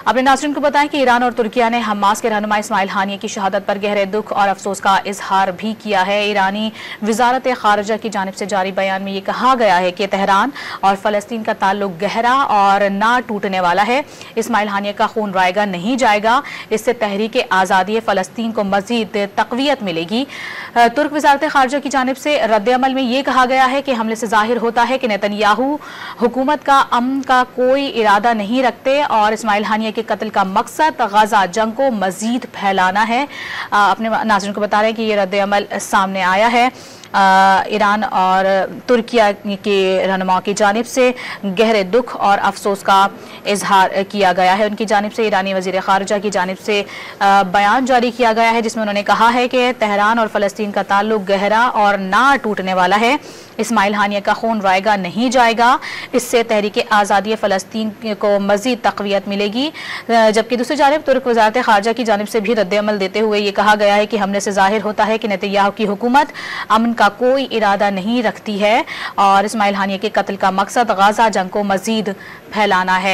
अपने नाज़रीन को बताएं कि ईरान और तुर्किया ने हमास के रहनुमा इस्माइल हानिया की शहादत पर गहरे दुख और अफसोस का इजहार भी किया है। ईरानी वजारत खारजा की जानिब से जारी बयान में ये कहा गया है कि तेहरान और फलस्तीन का ताल्लुक गहरा और ना टूटने वाला है। इस्माइल हानिया का खून रायगा नहीं जाएगा। इससे तहरीक आज़ादी फलस्तीन को मजीद तक़वियत मिलेगी। तुर्क वजारत खारजा की जानिब से रद्द-ए-अमल में ये कहा गया है कि हमले से जाहिर होता है कि नेतन्याहू हुकूमत का अमन का कोई इरादा नहीं रखते और इस्माइल हानिया के कत्ल का मकसद गजा जंग को मजीद फैलाना है। अपने नाज़रीन को बता रहे हैं कि ये रद्द-ए-अमल सामने आया है। ईरान और तुर्किया के रहनुमाओं की जानिब से गहरे दुख और अफसोस का इजहार किया गया है। उनकी जानिब से ईरानी वज़ीर ख़ारिजा की जानिब से बयान जारी किया गया है, जिसमें उन्होंने कहा है कि तेहरान और फ़लस्तीन का ताल्लुक गहरा और ना टूटने वाला है। इस्माइल हानिया का खून रायगा नहीं जाएगा। इससे तहरीक आज़ादी फ़लस्तीन को मज़ीद तक़वियत मिलेगी। जबकि दूसरी जानिब तुर्क वज़ारत ख़ारिजा की जानिब से भी रद्द-ए-अमल देते हुए ये कहा गया है कि हमले से ज़ाहिर होता है कि नेतन्याहू की हुकूमत अमन का कोई इरादा नहीं रखती है और इस्माइल हानिया के कत्ल का मकसद गजा जंग को मजीद फैलाना है।